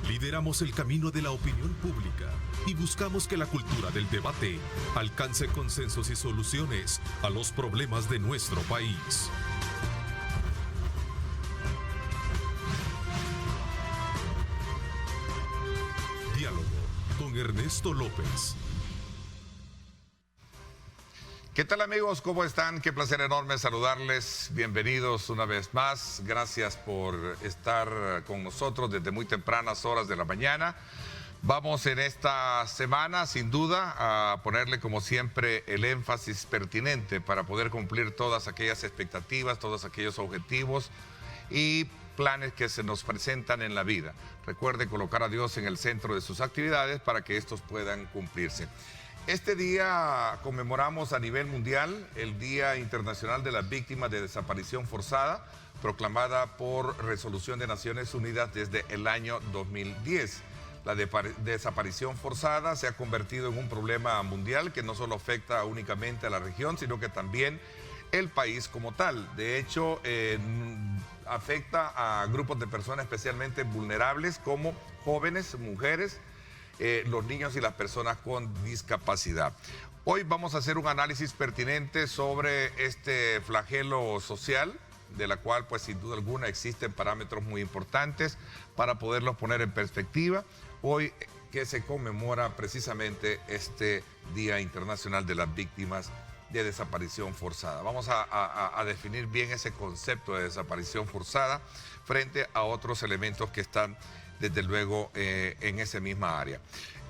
Lideramos el camino de la opinión pública y buscamos que la cultura del debate alcance consensos y soluciones a los problemas de nuestro país. Diálogo con Ernesto López. ¿Qué tal, amigos? ¿Cómo están? Qué placer enorme saludarles. Bienvenidos una vez más. Gracias por estar con nosotros desde muy tempranas horas de la mañana. Vamos en esta semana, sin duda, a ponerle como siempre el énfasis pertinente para poder cumplir todas aquellas expectativas, todos aquellos objetivos y planes que se nos presentan en la vida. Recuerde colocar a Dios en el centro de sus actividades para que estos puedan cumplirse. Este día conmemoramos a nivel mundial el Día Internacional de las Víctimas de Desaparición Forzada, proclamada por Resolución de Naciones Unidas desde el año 2010. La desaparición forzada se ha convertido en un problema mundial que no solo afecta únicamente a la región, sino que también el país como tal. De hecho, afecta a grupos de personas especialmente vulnerables como jóvenes, mujeres, los niños y las personas con discapacidad. Hoy vamos a hacer un análisis pertinente sobre este flagelo social, de la cual pues sin duda alguna existen parámetros muy importantes para poderlos poner en perspectiva. Hoy que se conmemora precisamente este Día Internacional de las Víctimas de Desaparición Forzada. Vamos a definir bien ese concepto de desaparición forzada frente a otros elementos que están desde luego en esa misma área.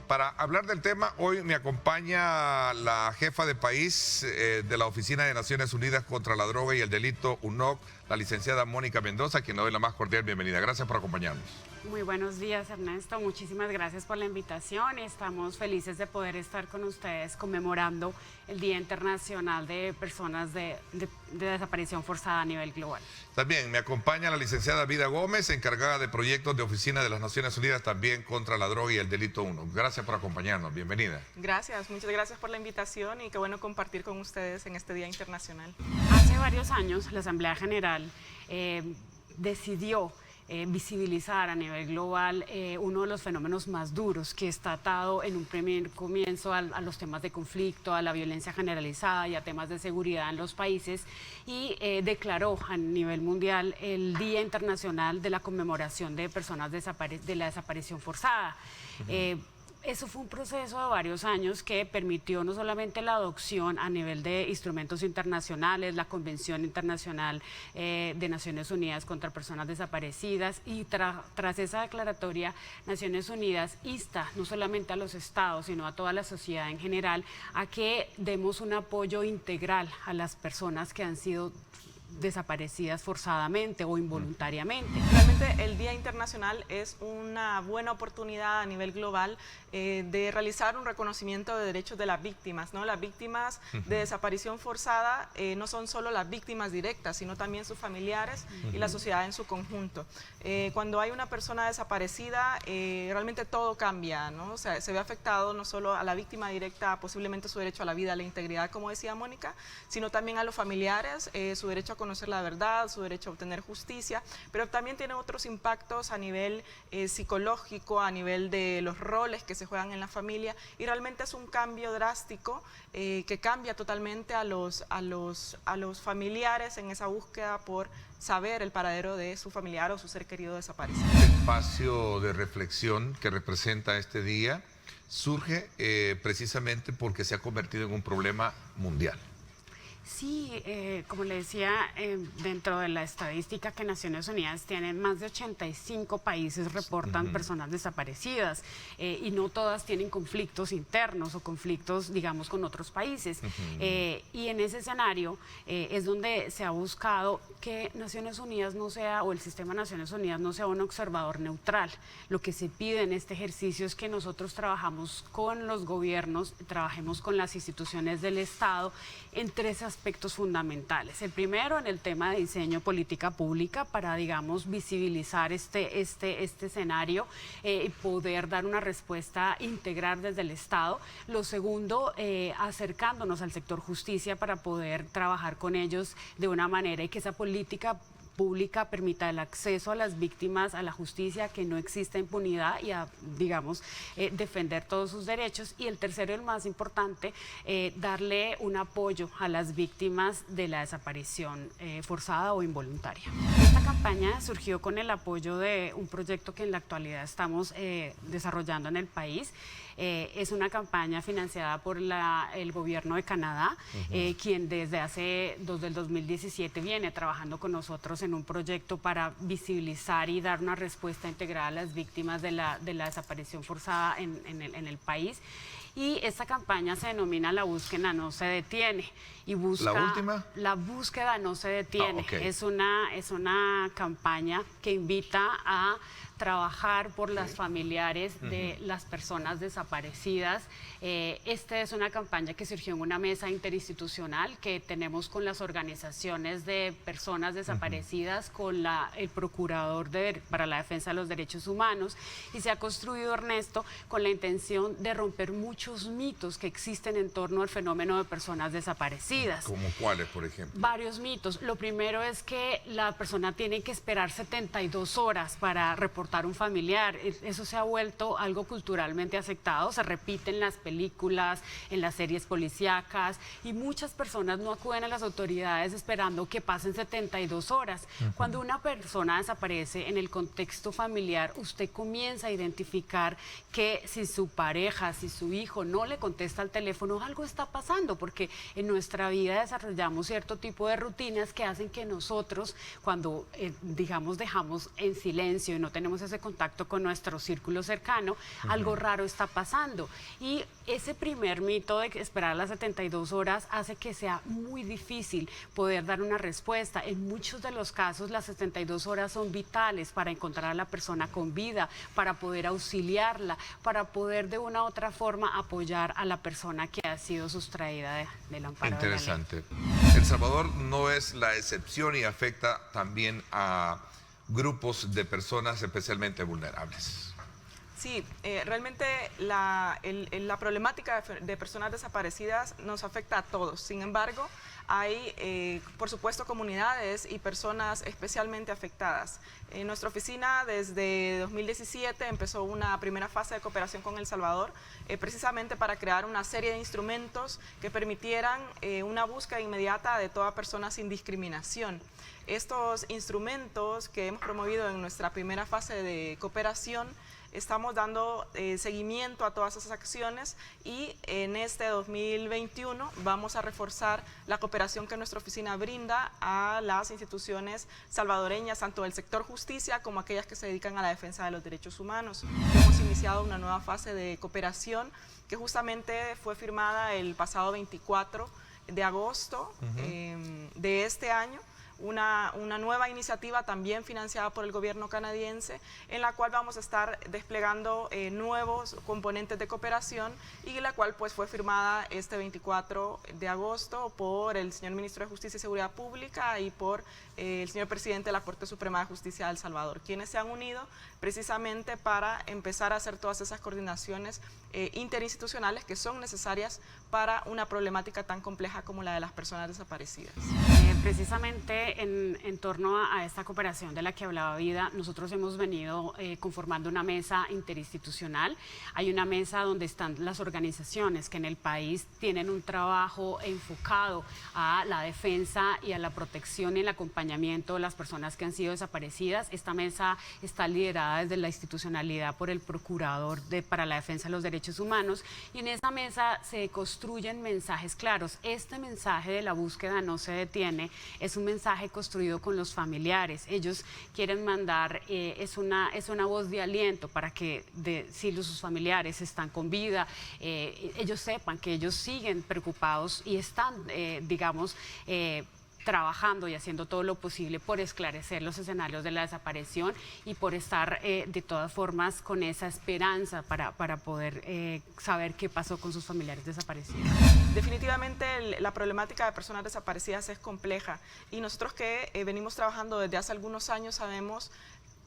Para hablar del tema, hoy me acompaña la jefa de país de la Oficina de Naciones Unidas contra la Droga y el Delito, UNOC, la licenciada Mónica Mendoza, a quien le doy la más cordial bienvenida. Gracias por acompañarnos. Muy buenos días, Ernesto. Muchísimas gracias por la invitación y estamos felices de poder estar con ustedes conmemorando el Día Internacional de Personas de Desaparición Forzada a nivel global. También me acompaña la licenciada Vida Gómez, encargada de proyectos de Oficina de las Naciones Unidas también contra la Droga y el Delito 1. Gracias por acompañarnos. Bienvenida. Gracias, muchas gracias por la invitación y qué bueno compartir con ustedes en este Día Internacional. Hace varios años la Asamblea General decidió visibilizar a nivel global uno de los fenómenos más duros que está atado en un primer comienzo a los temas de conflicto, a la violencia generalizada y a temas de seguridad en los países y declaró a nivel mundial el Día Internacional de la Conmemoración de Personas de la Desaparición Forzada. Eso fue un proceso de varios años que permitió no solamente la adopción a nivel de instrumentos internacionales, la Convención Internacional de Naciones Unidas contra Personas Desaparecidas y tras esa declaratoria, Naciones Unidas insta no solamente a los estados, sino a toda la sociedad en general a que demos un apoyo integral a las personas que han sido desaparecidas forzadamente o involuntariamente. Realmente el Día Internacional es una buena oportunidad a nivel global de realizar un reconocimiento de derechos de las víctimas, ¿no? Las víctimas de desaparición forzada no son solo las víctimas directas, sino también sus familiares y la sociedad en su conjunto. Cuando hay una persona desaparecida, realmente todo cambia, ¿no? O sea, se ve afectado no solo a la víctima directa, posiblemente su derecho a la vida, a la integridad, como decía Mónica, sino también a los familiares, su derecho a conocer la verdad, su derecho a obtener justicia, pero también tiene otros impactos a nivel psicológico, a nivel de los roles que se juegan en la familia, y realmente es un cambio drástico que cambia totalmente a los familiares en esa búsqueda por saber el paradero de su familiar o su ser querido desaparecido. El espacio de reflexión que representa este día surge precisamente porque se ha convertido en un problema mundial. Sí, como le decía, dentro de la estadística que Naciones Unidas tiene, más de 85 países reportan personas desaparecidas y no todas tienen conflictos internos o conflictos, digamos, con otros países. Y en ese escenario es donde se ha buscado que Naciones Unidas no sea, o el sistema de Naciones Unidas no sea un observador neutral. Lo que se pide en este ejercicio es que nosotros trabajamos con los gobiernos, trabajemos con las instituciones del Estado en tres aspectos fundamentales. El primero, en el tema de diseño de política pública para, digamos, visibilizar este escenario y poder dar una respuesta integral desde el Estado. Lo segundo, acercándonos al sector justicia para poder trabajar con ellos de una manera y que esa política pública permita el acceso a las víctimas a la justicia, que no exista impunidad y a, digamos, defender todos sus derechos. Y el tercero, el más importante, darle un apoyo a las víctimas de la desaparición forzada o involuntaria. Esta campaña surgió con el apoyo de un proyecto que en la actualidad estamos desarrollando en el país. Es una campaña financiada por el gobierno de Canadá, quien desde del 2017 viene trabajando con nosotros en un proyecto para visibilizar y dar una respuesta integral a las víctimas de la desaparición forzada en el país. Y esta campaña se denomina La búsqueda no se detiene. Y busca, ¿La última? La búsqueda no se detiene. Okay. Es una campaña que invita a trabajar por las familiares de las personas desaparecidas. Esta es una campaña que surgió en una mesa interinstitucional que tenemos con las organizaciones de personas desaparecidas, con el Procurador para la Defensa de los Derechos Humanos, y se ha construido, Ernesto, con la intención de romper muchos mitos que existen en torno al fenómeno de personas desaparecidas. ¿Como cuáles, por ejemplo? Varios mitos. Lo primero es que la persona tiene que esperar 72 horas para reportar un familiar. Eso se ha vuelto algo culturalmente aceptado, se repite en las películas, en las series policíacas, y muchas personas no acuden a las autoridades esperando que pasen 72 horas. Cuando una persona desaparece en el contexto familiar, usted comienza a identificar que si su pareja, si su hijo no le contesta al teléfono, algo está pasando, porque en nuestra vida desarrollamos cierto tipo de rutinas que hacen que nosotros, cuando digamos dejamos en silencio y no tenemos ese contacto con nuestro círculo cercano, algo raro está pasando. Y ese primer mito de esperar las 72 horas hace que sea muy difícil poder dar una respuesta. En muchos de los casos las 72 horas son vitales para encontrar a la persona con vida, para poder auxiliarla, para poder de una u otra forma apoyar a la persona que ha sido sustraída del amparo de la ley. Interesante. El Salvador no es la excepción y afecta también a grupos de personas especialmente vulnerables. Sí, realmente la problemática de personas desaparecidas nos afecta a todos. Sin embargo, hay, por supuesto, comunidades y personas especialmente afectadas. En nuestra oficina, desde 2017, empezó una primera fase de cooperación con El Salvador, precisamente para crear una serie de instrumentos que permitieran una búsqueda inmediata de toda persona sin discriminación. Estos instrumentos que hemos promovido en nuestra primera fase de cooperación, estamos dando seguimiento a todas esas acciones, y en este 2021 vamos a reforzar la cooperación que nuestra oficina brinda a las instituciones salvadoreñas, tanto del sector justicia como aquellas que se dedican a la defensa de los derechos humanos. Hemos iniciado una nueva fase de cooperación que justamente fue firmada el pasado 24 de agosto de este año. Una nueva iniciativa también financiada por el gobierno canadiense, en la cual vamos a estar desplegando nuevos componentes de cooperación, y la cual pues fue firmada este 24 de agosto por el señor Ministro de Justicia y Seguridad Pública y por el señor Presidente de la Corte Suprema de Justicia de El Salvador, quienes se han unido precisamente para empezar a hacer todas esas coordinaciones interinstitucionales que son necesarias para una problemática tan compleja como la de las personas desaparecidas. Precisamente en torno a esta cooperación de la que hablaba Vida, nosotros hemos venido conformando una mesa interinstitucional. Hay una mesa donde están las organizaciones que en el país tienen un trabajo enfocado a la defensa y a la protección y el acompañamiento de las personas que han sido desaparecidas. Esta mesa está liderada desde la institucionalidad por el Procurador para la Defensa de los Derechos Humanos, y en esa mesa se construyen mensajes claros. Este mensaje de la búsqueda no se detiene es un mensaje construido con los familiares. Ellos quieren mandar, es una voz de aliento para que si sus familiares están con vida, ellos sepan que ellos siguen preocupados y están, digamos, trabajando y haciendo todo lo posible por esclarecer los escenarios de la desaparición y por estar de todas formas con esa esperanza para poder saber qué pasó con sus familiares desaparecidos. Definitivamente la problemática de personas desaparecidas es compleja, y nosotros que venimos trabajando desde hace algunos años sabemos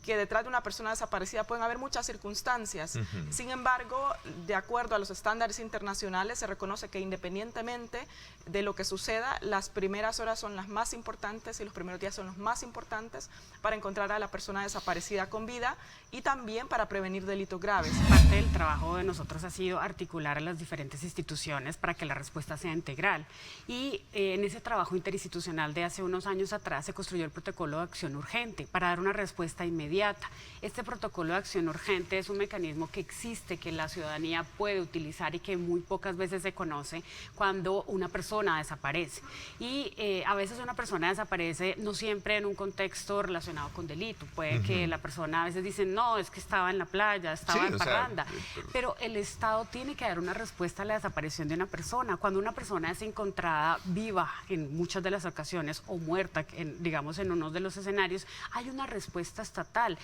que detrás de una persona desaparecida pueden haber muchas circunstancias. Sin embargo, de acuerdo a los estándares internacionales, se reconoce que independientemente de lo que suceda, las primeras horas son las más importantes y los primeros días son los más importantes para encontrar a la persona desaparecida con vida y también para prevenir delitos graves. Parte del trabajo de nosotros ha sido articular a las diferentes instituciones para que la respuesta sea integral. Y en ese trabajo interinstitucional de hace unos años atrás se construyó el protocolo de acción urgente para dar una respuesta inmediata. Este protocolo de acción urgente es un mecanismo que existe, que la ciudadanía puede utilizar y que muy pocas veces se conoce cuando una persona desaparece. Y a veces una persona desaparece no siempre en un contexto relacionado con delito. Puede que la persona a veces dice, no, es que estaba en la playa, estaba en parranda. Pero el Estado tiene que dar una respuesta a la desaparición de una persona. Cuando una persona es encontrada viva en muchas de las ocasiones o muerta, digamos en uno de los escenarios, hay una respuesta estatal.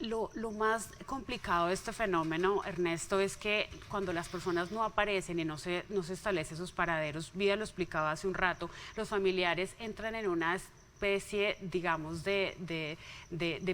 Lo más complicado de este fenómeno, Ernesto, es que cuando las personas no aparecen y no se establecen sus paraderos, Vida lo explicaba hace un rato, los familiares entran en una especie, digamos, de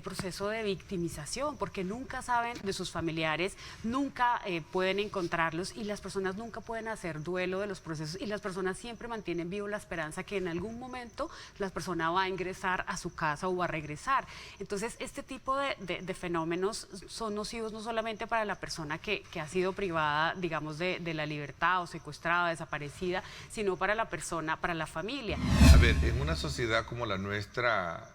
proceso de victimización, porque nunca saben de sus familiares, nunca pueden encontrarlos y las personas nunca pueden hacer duelo de los procesos y las personas siempre mantienen vivo la esperanza que en algún momento la persona va a ingresar a su casa o va a regresar. Entonces, este tipo de fenómenos son nocivos no solamente para la persona que ha sido privada, digamos, de la libertad o secuestrada, desaparecida, sino para la persona, para la familia. A ver, en una sociedad como la nuestra,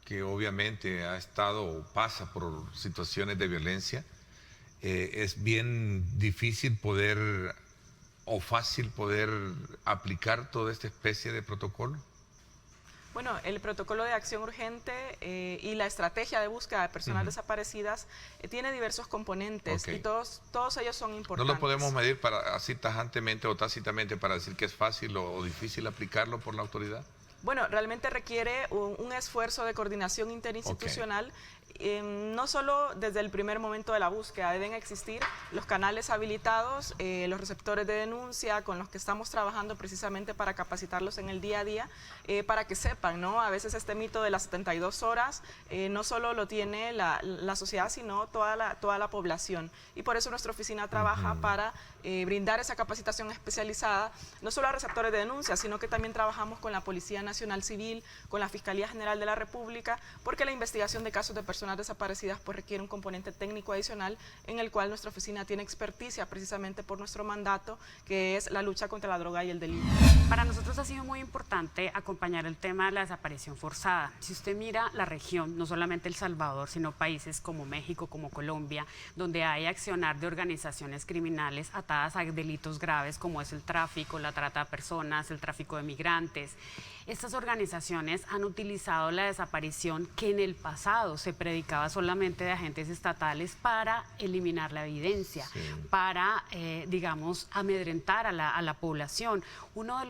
que obviamente ha estado o pasa por situaciones de violencia, es bien difícil poder o fácil poder aplicar toda esta especie de protocolo. Bueno, el protocolo de acción urgente y la estrategia de búsqueda de personas desaparecidas tiene diversos componentes y todos ellos son importantes. ¿No lo podemos medir así tajantemente o tácitamente para decir que es fácil o difícil aplicarlo por la autoridad? Bueno, realmente requiere un esfuerzo de coordinación interinstitucional, no solo desde el primer momento de la búsqueda, deben existir los canales habilitados, los receptores de denuncia con los que estamos trabajando precisamente para capacitarlos en el día a día, para que sepan, ¿no? A veces este mito de las 72 horas no solo lo tiene la sociedad, sino toda la población. Y por eso nuestra oficina trabaja para brindar esa capacitación especializada, no solo a receptores de denuncia, sino que también trabajamos con la Policía Nacional Civil, con la Fiscalía General de la República, porque la investigación de casos de personas desaparecidas pues requiere un componente técnico adicional en el cual nuestra oficina tiene experticia precisamente por nuestro mandato, que es la lucha contra la droga y el delito. Para nosotros ha sido muy importante acompañar el tema de la desaparición forzada. Si usted mira la región, no solamente El Salvador, sino países como México, como Colombia, donde hay accionar de organizaciones criminales atadas a delitos graves como es el tráfico, la trata de personas, el tráfico de migrantes. Estas organizaciones han utilizado la desaparición que en el pasado se predicaba solamente de agentes estatales para eliminar la evidencia, para, digamos, amedrentar a la población. Uno de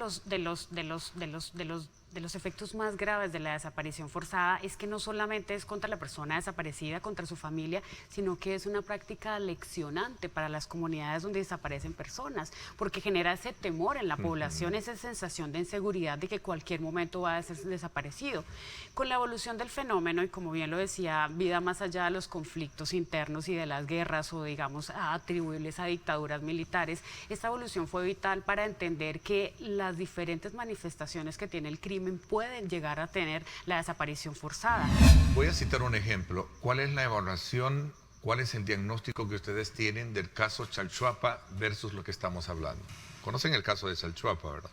los efectos más graves de la desaparición forzada es que no solamente es contra la persona desaparecida, contra su familia, sino que es una práctica leccionante para las comunidades donde desaparecen personas, porque genera ese temor en la población, esa sensación de inseguridad de que cualquier momento va a ser desaparecido. Con la evolución del fenómeno, y como bien lo decía Vida, más allá de los conflictos internos y de las guerras o digamos atribuibles a dictaduras militares, esta evolución fue vital para entender que las diferentes manifestaciones que tiene el crimen pueden llegar a tener la desaparición forzada. Voy a citar un ejemplo. ¿Cuál es la evaluación, cuál es el diagnóstico que ustedes tienen del caso Chalchuapa versus lo que estamos hablando? Conocen el caso de Chalchuapa, ¿verdad?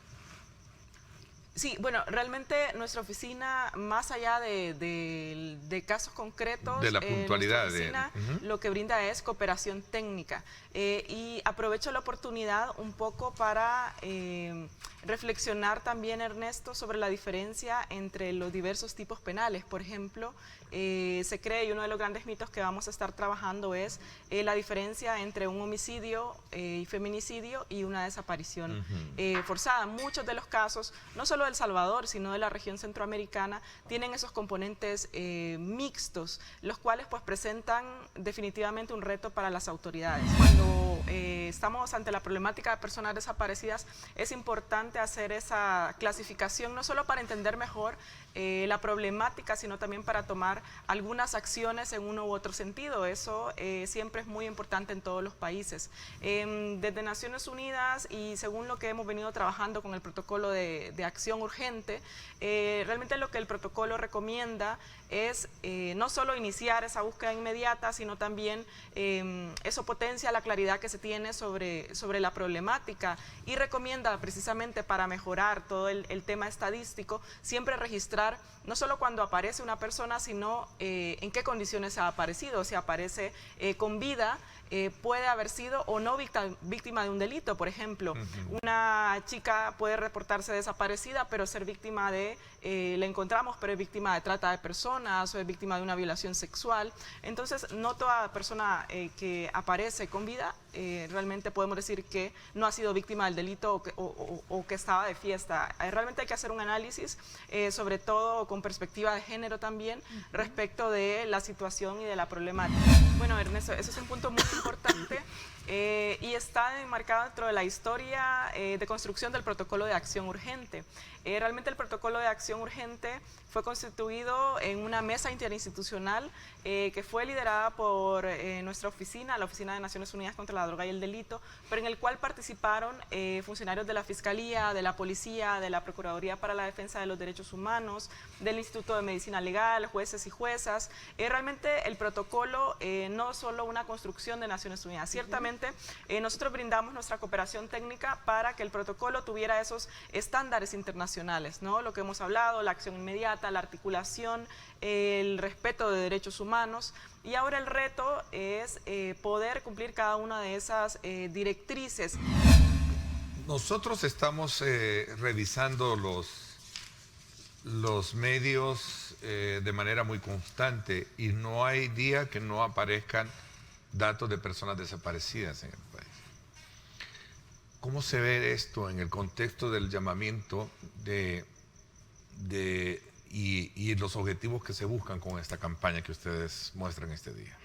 Sí, bueno, realmente nuestra oficina, más allá de casos concretos, de la puntualidad, nuestra oficina lo que brinda es cooperación técnica. Y aprovecho la oportunidad un poco para reflexionar también, Ernesto, sobre la diferencia entre los diversos tipos penales. Por ejemplo, se cree, y uno de los grandes mitos que vamos a estar trabajando es la diferencia entre un homicidio y feminicidio y una desaparición forzada. Muchos de los casos, no solo de El Salvador, sino de la región centroamericana, tienen esos componentes mixtos, los cuales pues presentan definitivamente un reto para las autoridades. Cuando estamos ante la problemática de personas desaparecidas, es importante hacer esa clasificación, no solo para entender mejor la problemática, sino también para tomar tomar algunas acciones en uno u otro sentido. Eso siempre es muy importante en todos los países. Desde Naciones Unidas y según lo que hemos venido trabajando con el protocolo de acción urgente, realmente lo que el protocolo recomienda es no solo iniciar esa búsqueda inmediata, sino también eso potencia la claridad que se tiene sobre la problemática y recomienda precisamente para mejorar todo el tema estadístico, siempre registrar no solo cuando aparece una persona, sino en qué condiciones ha aparecido, si aparece con vida, puede haber sido o no víctima de un delito. Por ejemplo, una chica puede reportarse desaparecida, pero ser víctima de, la encontramos, pero es víctima de trata de personas o es víctima de una violación sexual. Entonces, no toda persona que aparece con vida, realmente podemos decir que no ha sido víctima del delito o que estaba de fiesta. Realmente hay que hacer un análisis, sobre todo con perspectiva de género también, respecto de la situación y de la problemática. Bueno, Ernesto, eso es un punto muy importante y está enmarcado dentro de la historia de construcción del protocolo de acción urgente. Realmente el protocolo de acción urgente fue constituido en una mesa interinstitucional que fue liderada por nuestra oficina, la Oficina de Naciones Unidas contra la Droga y el Delito, pero en el cual participaron funcionarios de la Fiscalía, de la Policía, de la Procuraduría para la Defensa de los Derechos Humanos, del Instituto de Medicina Legal, jueces y juezas. Realmente el protocolo no es solo una construcción de Naciones Unidas. Ciertamente nosotros brindamos nuestra cooperación técnica para que el protocolo tuviera esos estándares internacionales, ¿no? Lo que hemos hablado, la acción inmediata, la articulación, el respeto de derechos humanos, y ahora el reto es poder cumplir cada una de esas directrices. Nosotros estamos revisando los medios de manera muy constante y no hay día que no aparezcan datos de personas desaparecidas en el país. ¿Cómo se ve esto en el contexto del llamamiento y los objetivos que se buscan con esta campaña que ustedes muestran este día?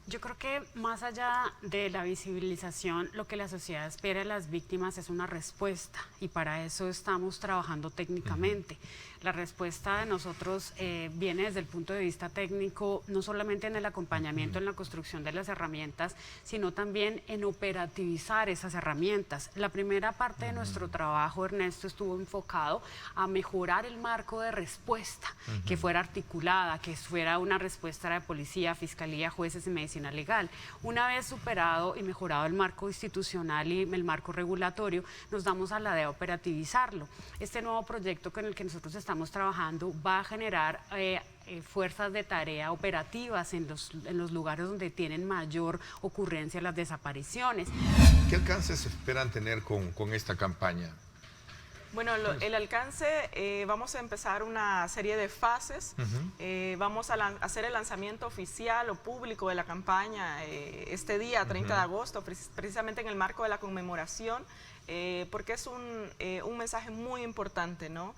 Yo creo que más allá de la visibilización, lo que la sociedad espera de las víctimas es una respuesta, y para eso estamos trabajando técnicamente. La respuesta de nosotros viene desde el punto de vista técnico, no solamente en el acompañamiento, en la construcción de las herramientas, sino también en operativizar esas herramientas. La primera parte de nuestro trabajo, Ernesto, estuvo enfocado a mejorar el marco de respuesta, que fuera articulada, que fuera una respuesta de policía, fiscalía, jueces y medicina legal. Una vez superado y mejorado el marco institucional y el marco regulatorio, nos damos a la de operativizarlo. Este nuevo proyecto con el que nosotros estamos trabajando va a generar fuerzas de tarea operativas en los lugares donde tienen mayor ocurrencia las desapariciones. ¿Qué alcances esperan tener con esta campaña? Bueno, el alcance, vamos a empezar una serie de fases. Vamos a hacer el lanzamiento oficial o público de la campaña este día, 30 de agosto, precisamente en el marco de la conmemoración, porque es un mensaje muy importante, ¿no?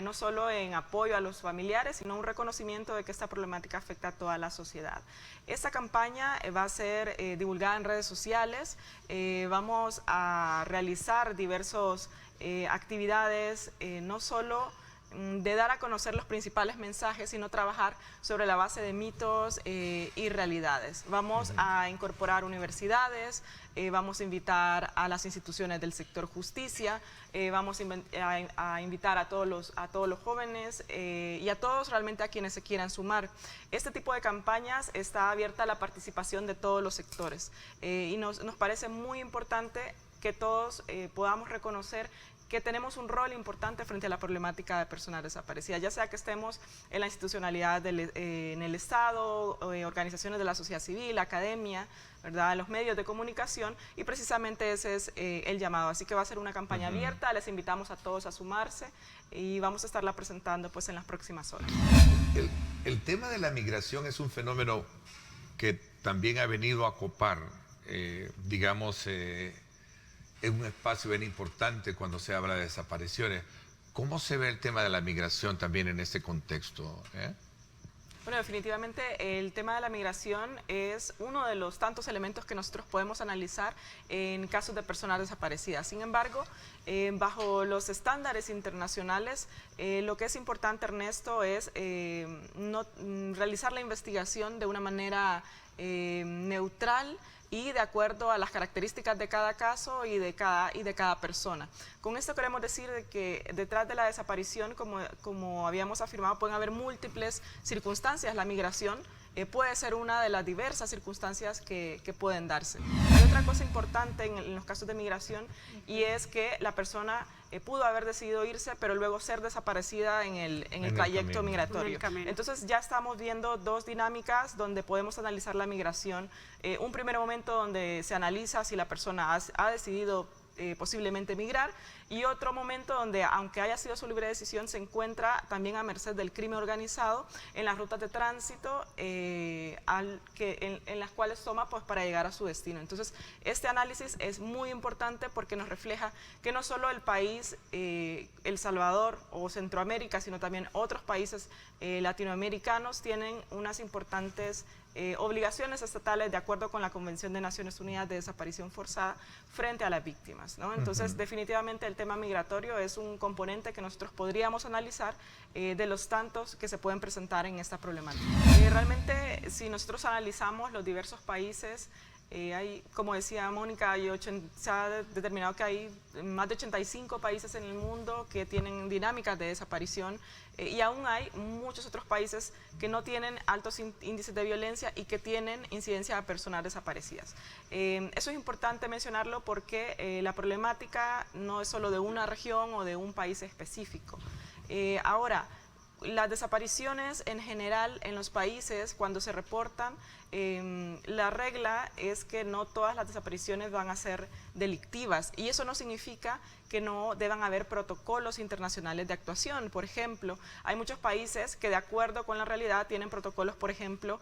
No solo en apoyo a los familiares, sino un reconocimiento de que esta problemática afecta a toda la sociedad. Esta campaña va a ser divulgada en redes sociales, vamos a realizar diversos actividades, no solo de dar a conocer los principales mensajes, sino trabajar sobre la base de mitos y realidades. Vamos a incorporar universidades, vamos a invitar a las instituciones del sector justicia, vamos a invitar a todos los jóvenes y a todos realmente a quienes se quieran sumar. Este tipo de campañas está abierta a la participación de todos los sectores y nos parece muy importante que todos podamos reconocer que tenemos un rol importante frente a la problemática de personas desaparecidas, ya sea que estemos en la institucionalidad en el Estado, organizaciones de la sociedad civil, academia, ¿verdad?, los medios de comunicación, y precisamente ese es el llamado. Así que va a ser una campaña abierta, les invitamos a todos a sumarse y vamos a estarla presentando pues en las próximas horas. El tema de la migración es un fenómeno que también ha venido a copar, digamos, es un espacio bien importante cuando se habla de desapariciones. ¿Cómo se ve el tema de la migración también en este contexto? Bueno, definitivamente el tema de la migración es uno de los tantos elementos que nosotros podemos analizar en casos de personas desaparecidas. Sin embargo, bajo los estándares internacionales, lo que es importante, Ernesto, es realizar la investigación de una manera neutral y de acuerdo a las características de cada caso y de cada persona. Con esto queremos decir de que detrás de la desaparición, como habíamos afirmado, pueden haber múltiples circunstancias. La migración puede ser una de las diversas circunstancias que pueden darse. Hay otra cosa importante en los casos de migración, y es que la persona pudo haber decidido irse, pero luego ser desaparecida en el trayecto migratorio. Entonces ya estamos viendo dos dinámicas donde podemos analizar la migración. Un primer momento donde se analiza si la persona ha decidido posiblemente migrar, y otro momento donde, aunque haya sido su libre decisión, se encuentra también a merced del crimen organizado en las rutas de tránsito en las cuales toma pues, para llegar a su destino. Entonces, este análisis es muy importante porque nos refleja que no solo el país, El Salvador o Centroamérica, sino también otros países latinoamericanos tienen unas importantes obligaciones estatales de acuerdo con la Convención de Naciones Unidas de Desaparición Forzada frente a las víctimas, ¿no? Entonces, definitivamente el tema migratorio es un componente que nosotros podríamos analizar de los tantos que se pueden presentar en esta problemática. Realmente, si nosotros analizamos los diversos países, hay, como decía Mónica, se ha determinado que hay más de 85 países en el mundo que tienen dinámicas de desaparición, y aún hay muchos otros países que no tienen altos índices de violencia y que tienen incidencia de personas desaparecidas. Eso es importante mencionarlo porque la problemática no es solo de una región o de un país específico. Ahora, las desapariciones en general en los países, cuando se reportan, la regla es que no todas las desapariciones van a ser delictivas, y eso no significa que no deban haber protocolos internacionales de actuación. Por ejemplo, hay muchos países que de acuerdo con la realidad tienen protocolos, por ejemplo,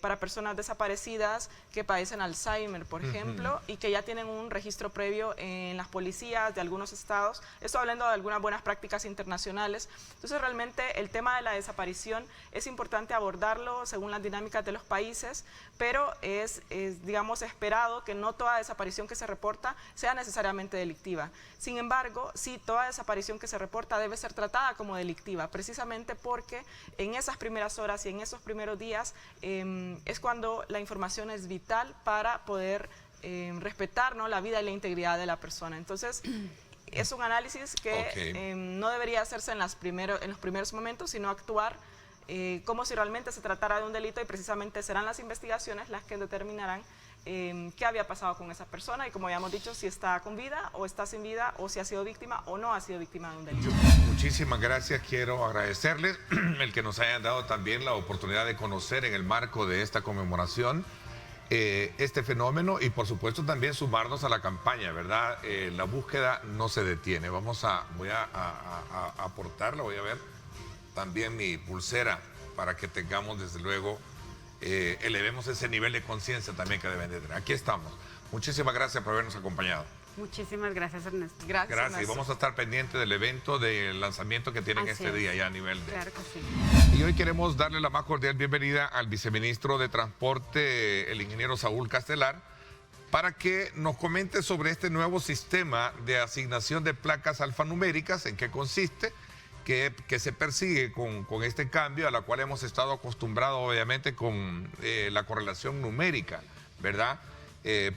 para personas desaparecidas que padecen Alzheimer, por ejemplo, y que ya tienen un registro previo en las policías de algunos estados. Estoy hablando de algunas buenas prácticas internacionales. Entonces, realmente el tema de la desaparición es importante abordarlo según las dinámicas de los países, pero es digamos, esperado que no toda desaparición que se reporta sea necesariamente delictiva. Sin embargo, sí, toda desaparición que se reporta debe ser tratada como delictiva, precisamente porque en esas primeras horas y en esos primeros días es cuando la información es vital para poder respetar, ¿no?, la vida y la integridad de la persona. Entonces, es un análisis que no debería hacerse en los primeros momentos, sino actuar como si realmente se tratara de un delito, y precisamente serán las investigaciones las que determinarán qué había pasado con esa persona y, como habíamos dicho, si está con vida o está sin vida, o si ha sido víctima o no ha sido víctima de un delito. Muchísimas gracias. Quiero agradecerles el que nos hayan dado también la oportunidad de conocer en el marco de esta conmemoración este fenómeno, y por supuesto también sumarnos a la campaña, ¿verdad? La búsqueda no se detiene. Voy a aportarla, voy a ver también mi pulsera para que tengamos, desde luego, elevemos ese nivel de conciencia también que deben de tener. Aquí estamos. Muchísimas gracias por habernos acompañado. Muchísimas gracias, Ernesto. Gracias. Gracias. Y vamos a estar pendientes del evento del lanzamiento que tienen este día ya a nivel de... Claro que sí. Y hoy queremos darle la más cordial bienvenida al viceministro de Transporte, el ingeniero Saúl Castelar, para que nos comente sobre este nuevo sistema de asignación de placas alfanuméricas, en qué consiste, que se persigue con este cambio, a la cual hemos estado acostumbrados obviamente con la correlación numérica, ¿verdad?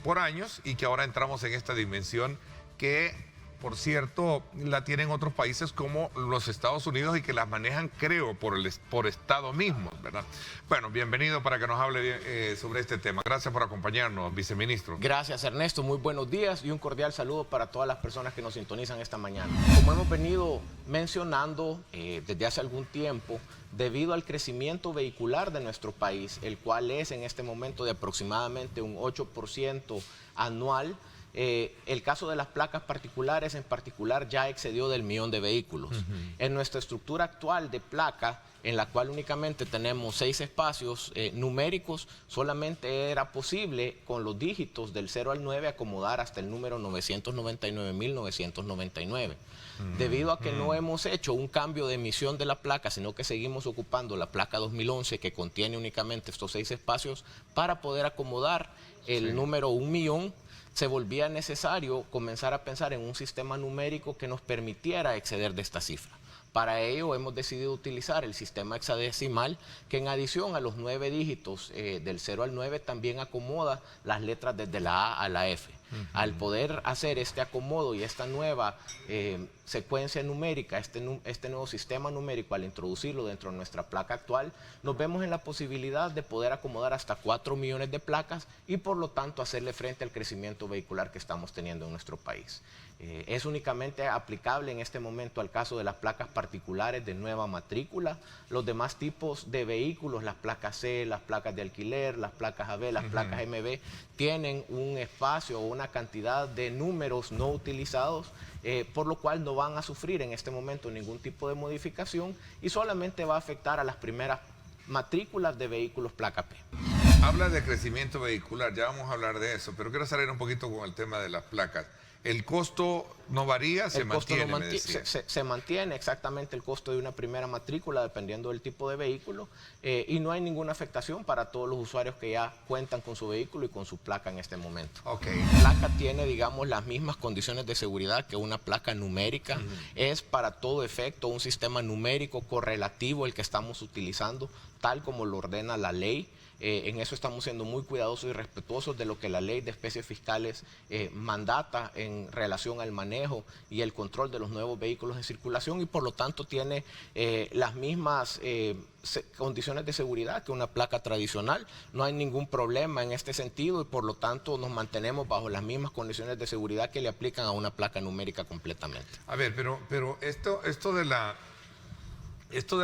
Por años, y que ahora entramos en esta dimensión que, por cierto, la tienen otros países como los Estados Unidos, y que las manejan, creo, por estado mismo, ¿verdad? Bueno, bienvenido para que nos hable sobre este tema. Gracias por acompañarnos, viceministro. Gracias, Ernesto. Muy buenos días y un cordial saludo para todas las personas que nos sintonizan esta mañana. Como hemos venido mencionando desde hace algún tiempo, debido al crecimiento vehicular de nuestro país, el cual es en este momento de aproximadamente un 8% anual, el caso de las placas particulares en particular ya excedió del 1.000.000 de vehículos. En nuestra estructura actual de placa en la cual únicamente tenemos 6 espacios numéricos, solamente era posible con los dígitos del 0 al 9 acomodar hasta el número 999.999. Debido a que no hemos hecho un cambio de emisión de la placa, sino que seguimos ocupando la placa 2011 que contiene únicamente estos 6 espacios para poder acomodar el número 1.000.000, se volvía necesario comenzar a pensar en un sistema numérico que nos permitiera exceder de esta cifra. Para ello hemos decidido utilizar el sistema hexadecimal, que en adición a los 9 dígitos del 0 al 9 también acomoda las letras desde la A a la F. Al poder hacer este acomodo y esta nueva secuencia numérica, este nuevo sistema numérico, al introducirlo dentro de nuestra placa actual, nos vemos en la posibilidad de poder acomodar hasta 4 millones de placas y por lo tanto hacerle frente al crecimiento vehicular que estamos teniendo en nuestro país. Es únicamente aplicable en este momento al caso de las placas particulares de nueva matrícula. Los demás tipos de vehículos, las placas C, las placas de alquiler, las placas AB, las placas MB, tienen un espacio o una cantidad de números no utilizados, por lo cual no van a sufrir en este momento ningún tipo de modificación y solamente va a afectar a las primeras matrículas de vehículos placa P. Habla de crecimiento vehicular, ya vamos a hablar de eso, pero quiero salir un poquito con el tema de las placas. ¿El costo no varía? ¿Se mantiene? Se mantiene exactamente el costo de una primera matrícula dependiendo del tipo de vehículo y no hay ninguna afectación para todos los usuarios que ya cuentan con su vehículo y con su placa en este momento. La placa tiene, digamos, las mismas condiciones de seguridad que una placa numérica. Es para todo efecto un sistema numérico correlativo el que estamos utilizando, tal como lo ordena la ley. En eso estamos siendo muy cuidadosos y respetuosos de lo que la ley de especies fiscales mandata en relación al manejo y el control de los nuevos vehículos en circulación y por lo tanto tiene las mismas condiciones de seguridad que una placa tradicional. No hay ningún problema en este sentido y por lo tanto nos mantenemos bajo las mismas condiciones de seguridad que le aplican a una placa numérica completamente. A ver, pero esto de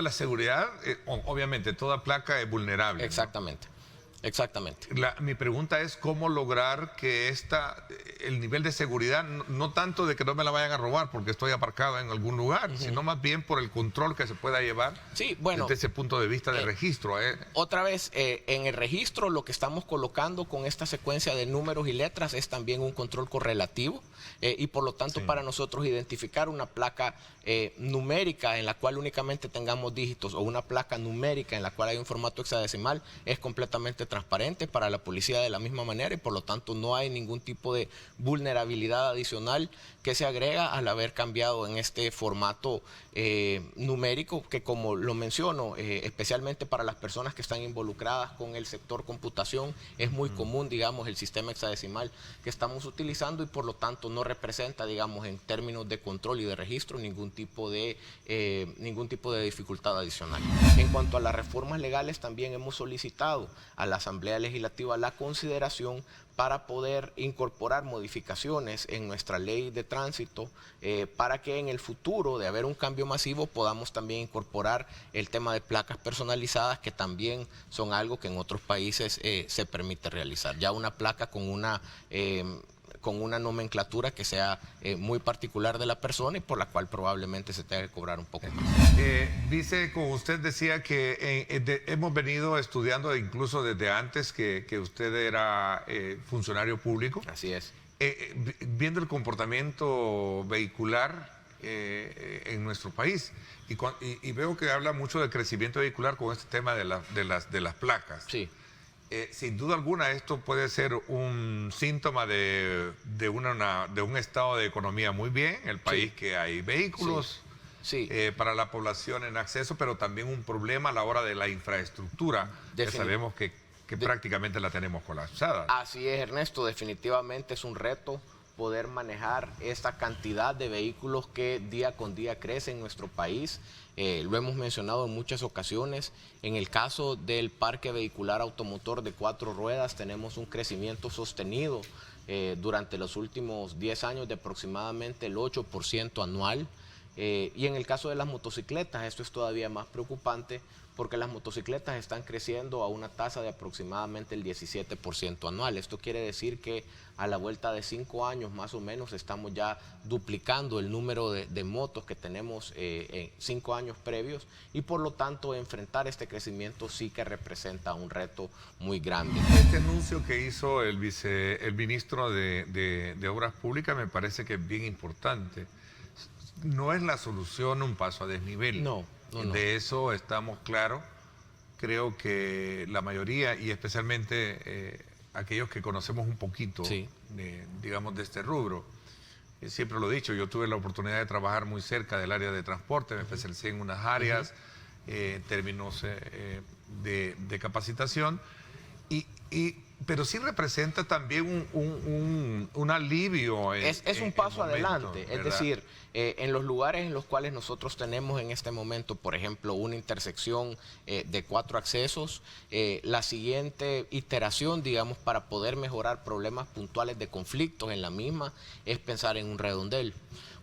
la seguridad, obviamente toda placa es vulnerable. Exactamente, ¿no? Exactamente. Mi pregunta es cómo lograr que el nivel de seguridad, no tanto de que no me la vayan a robar porque estoy aparcado en algún lugar, sino más bien por el control que se pueda llevar desde ese punto de vista de registro. Otra vez, en el registro lo que estamos colocando con esta secuencia de números y letras es también un control correlativo y por lo tanto para nosotros identificar una placa numérica en la cual únicamente tengamos dígitos o una placa numérica en la cual hay un formato hexadecimal es completamente transparente para la policía de la misma manera y por lo tanto no hay ningún tipo de vulnerabilidad adicional que se agrega al haber cambiado en este formato numérico que, como lo menciono, especialmente para las personas que están involucradas con el sector computación, es muy común, digamos, el sistema hexadecimal que estamos utilizando y por lo tanto no representa, digamos, en términos de control y de registro ningún tipo de dificultad adicional. En cuanto a las reformas legales, también hemos solicitado a la Asamblea Legislativa la consideración para poder incorporar modificaciones en nuestra ley de tránsito para que en el futuro, de haber un cambio masivo, podamos también incorporar el tema de placas personalizadas, que también son algo que en otros países se permite realizar. Ya una placa con una nomenclatura que sea muy particular de la persona y por la cual probablemente se tenga que cobrar un poco más. Dice, como usted decía, que hemos venido estudiando incluso desde antes que usted era funcionario público. Así es. Viendo el comportamiento vehicular en nuestro país y veo que habla mucho de crecimiento vehicular con este tema de las placas. Sí. Sin duda alguna esto puede ser un síntoma de un estado de economía muy bien, el país que hay vehículos para la población en acceso, pero también un problema a la hora de la infraestructura, que sabemos que prácticamente la tenemos colapsada. Así es, Ernesto, definitivamente es un reto poder manejar esta cantidad de vehículos que día con día crece en nuestro país. Lo hemos mencionado en muchas ocasiones. En el caso del parque vehicular automotor de 4 ruedas tenemos un crecimiento sostenido durante los últimos 10 años de aproximadamente el 8% anual. Y en el caso de las motocicletas esto es todavía más preocupante porque las motocicletas están creciendo a una tasa de aproximadamente el 17% anual. Esto quiere decir que a la vuelta de 5 años más o menos estamos ya duplicando el número de motos que tenemos en 5 años previos, y por lo tanto enfrentar este crecimiento sí que representa un reto muy grande. Este anuncio que hizo el ministro de Obras Públicas me parece que es bien importante. No es la solución un paso a desnivel. No. De eso estamos claros. Creo que la mayoría, y especialmente aquellos que conocemos un poquito, digamos, de este rubro, siempre lo he dicho, yo tuve la oportunidad de trabajar muy cerca del área de transporte, me especialicé en unas áreas, en términos de capacitación, pero sí representa también un alivio. Es un paso adelante, es decir, en los lugares en los cuales nosotros tenemos en este momento, por ejemplo, una intersección de 4 accesos, la siguiente iteración, digamos, para poder mejorar problemas puntuales de conflictos en la misma, es pensar en un redondel.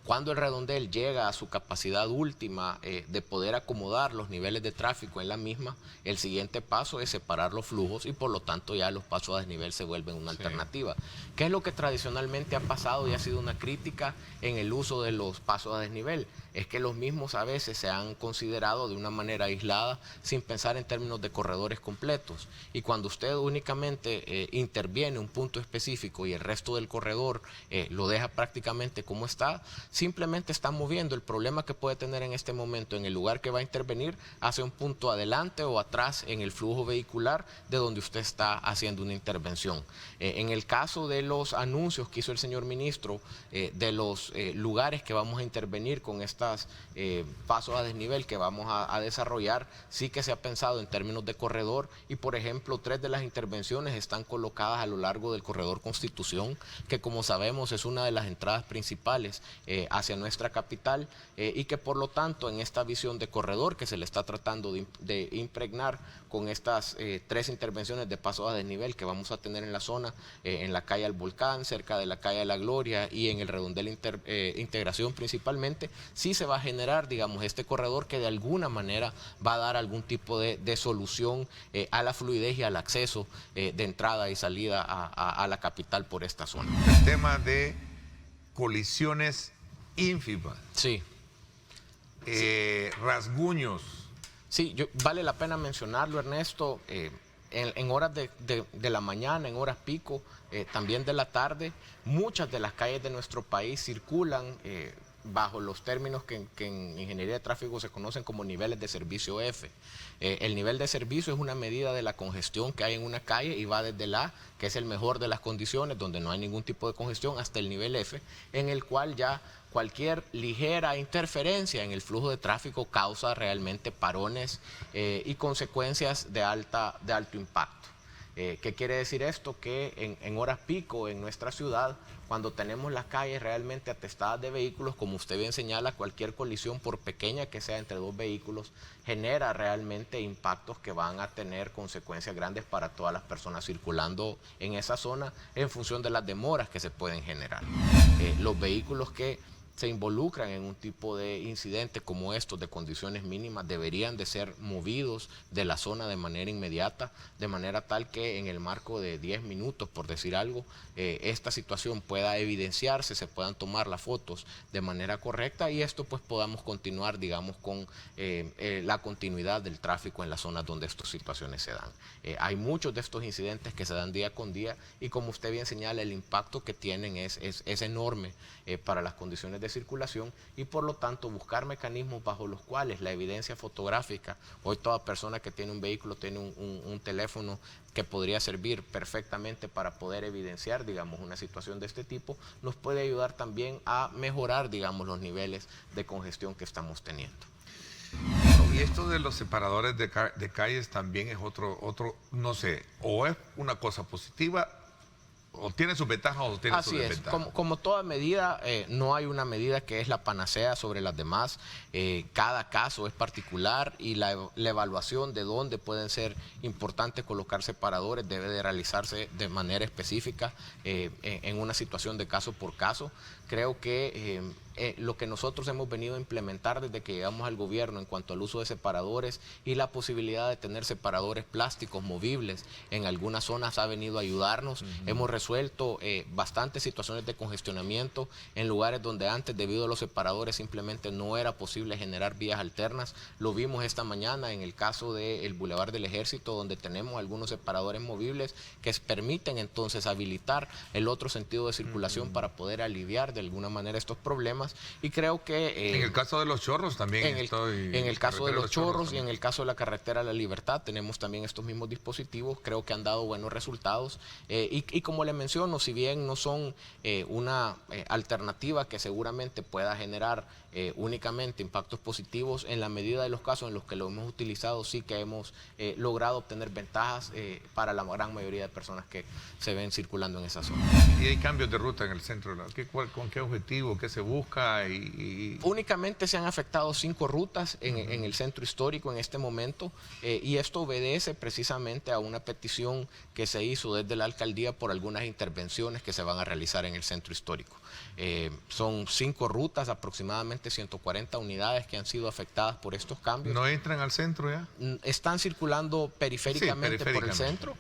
Cuando el redondel llega a su capacidad última de poder acomodar los niveles de tráfico en la misma, el siguiente paso es separar los flujos y por lo tanto ya los pasos a desnivel se vuelven una alternativa. ¿Qué es lo que tradicionalmente ha pasado y ha sido una crítica en el uso de los pasos a desnivel? Es que los mismos a veces se han considerado de una manera aislada sin pensar en términos de corredores completos. Y cuando usted únicamente interviene un punto específico y el resto del corredor lo deja prácticamente como está, simplemente está moviendo el problema que puede tener en este momento en el lugar que va a intervenir hacia un punto adelante o atrás en el flujo vehicular de donde usted está haciendo una intervención. En el caso de los anuncios que hizo el señor ministro de los lugares que vamos a intervenir con estas pasos a desnivel que vamos a desarrollar, sí que se ha pensado en términos de corredor y, por ejemplo, 3 de las intervenciones están colocadas a lo largo del corredor Constitución, que como sabemos es una de las entradas principales hacia nuestra capital y que por lo tanto en esta visión de corredor que se le está tratando de impregnar con estas 3 intervenciones de pasos a desnivel que vamos a tener en la zona, en la calle al Volcán, cerca de la calle de la Gloria y en el redondel Integración principalmente, sí se va a generar, digamos, este corredor que de alguna manera va a dar algún tipo de solución a la fluidez y al acceso de entrada y salida a la capital por esta zona. El tema de colisiones ínfimas. Sí. Rasguños. Sí, vale la pena mencionarlo, Ernesto, en horas de la mañana, en horas pico, también de la tarde, muchas de las calles de nuestro país circulan bajo los términos que en ingeniería de tráfico se conocen como niveles de servicio F. El nivel de servicio es una medida de la congestión que hay en una calle y va desde el A, que es el mejor de las condiciones, donde no hay ningún tipo de congestión, hasta el nivel F, en el cual ya cualquier ligera interferencia en el flujo de tráfico causa realmente parones y consecuencias de alto impacto. ¿Qué quiere decir esto? Que en horas pico en nuestra ciudad, cuando tenemos las calles realmente atestadas de vehículos, como usted bien señala, cualquier colisión, por pequeña que sea entre 2 vehículos, genera realmente impactos que van a tener consecuencias grandes para todas las personas circulando en esa zona en función de las demoras que se pueden generar. Los vehículos que se involucran en un tipo de incidente como estos de condiciones mínimas deberían de ser movidos de la zona de manera inmediata, de manera tal que en el marco de 10 minutos, por decir algo, esta situación pueda evidenciarse, se puedan tomar las fotos de manera correcta y esto pues podamos continuar, digamos, con la continuidad del tráfico en las zonas donde estas situaciones se dan. Hay muchos de estos incidentes que se dan día con día y como usted bien señala, el impacto que tienen es enorme para las condiciones de circulación y por lo tanto buscar mecanismos bajo los cuales la evidencia fotográfica, hoy toda persona que tiene un vehículo tiene un teléfono que podría servir perfectamente para poder evidenciar, digamos, una situación de este tipo, nos puede ayudar también a mejorar, digamos, los niveles de congestión que estamos teniendo. Y esto de los separadores de calles también es otro, no sé, o es una cosa positiva, o tiene sus ventajas o tiene sus desventajas. Así es, como toda medida, no hay una medida que es la panacea sobre las demás. Cada caso es particular y la evaluación de dónde pueden ser importantes colocar separadores debe de realizarse de manera específica en una situación de caso por caso. Creo que lo que nosotros hemos venido a implementar desde que llegamos al gobierno en cuanto al uso de separadores y la posibilidad de tener separadores plásticos movibles en algunas zonas ha venido a ayudarnos. Hemos resuelto bastantes situaciones de congestionamiento en lugares donde antes, debido a los separadores, simplemente no era posible generar vías alternas. Lo vimos esta mañana en el caso del Boulevard del Ejército, donde tenemos algunos separadores movibles que permiten entonces habilitar el otro sentido de circulación para poder aliviar de alguna manera estos problemas. Y creo que... en el caso de los Chorros también. En el caso de los Chorros y en el caso de la carretera La Libertad tenemos también estos mismos dispositivos. Creo que han dado buenos resultados. Y como le menciono, si bien no son una alternativa que seguramente pueda generar únicamente impactos positivos, en la medida de los casos en los que lo hemos utilizado, sí que hemos logrado obtener ventajas para la gran mayoría de personas que se ven circulando en esa zona. ¿Y hay cambios de ruta en el centro? ¿Con qué objetivo? ¿Qué se busca? Únicamente se han afectado 5 rutas en el centro histórico en este momento, y esto obedece precisamente a una petición que se hizo desde la alcaldía por algunas intervenciones que se van a realizar en el centro histórico. Son 5 rutas, aproximadamente 140 unidades que han sido afectadas por estos cambios. ¿No entran al centro ya? Están circulando periféricamente, por el centro.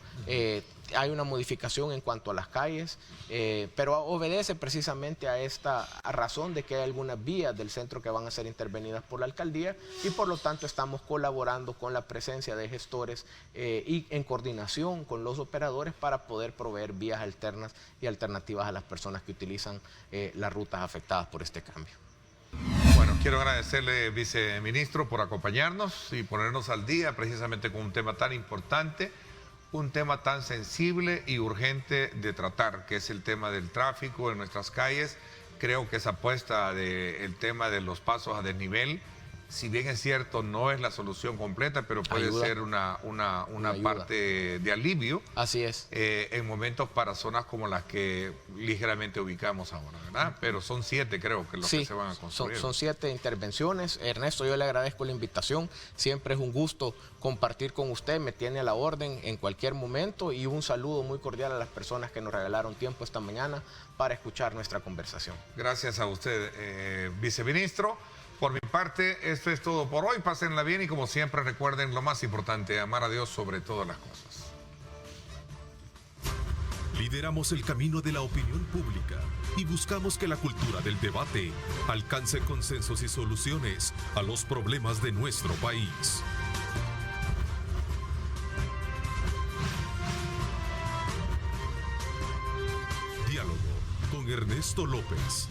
Hay una modificación en cuanto a las calles, pero obedece precisamente a esta razón de que hay algunas vías del centro que van a ser intervenidas por la alcaldía, y por lo tanto estamos colaborando con la presencia de gestores y en coordinación con los operadores para poder proveer vías alternas y alternativas a las personas que utilizan las rutas afectadas por este cambio. Bueno, quiero agradecerle, viceministro, por acompañarnos y ponernos al día precisamente con un tema tan importante, un tema tan sensible y urgente de tratar, que es el tema del tráfico en nuestras calles. Creo que esa apuesta del tema de los pasos a desnivel, si bien es cierto, no es la solución completa, pero puede ser una parte de alivio. Así es. En momentos para zonas como las que ligeramente ubicamos ahora, ¿verdad? Pero son 7, creo, que los que se van a construir. Son 7 intervenciones. Ernesto, yo le agradezco la invitación. Siempre es un gusto compartir con usted. Me tiene a la orden en cualquier momento, y un saludo muy cordial a las personas que nos regalaron tiempo esta mañana para escuchar nuestra conversación. Gracias a usted, viceministro. Por mi parte, esto es todo por hoy. Pásenla bien y, como siempre, recuerden lo más importante: amar a Dios sobre todas las cosas. Lideramos el camino de la opinión pública y buscamos que la cultura del debate alcance consensos y soluciones a los problemas de nuestro país. Diálogo con Ernesto López.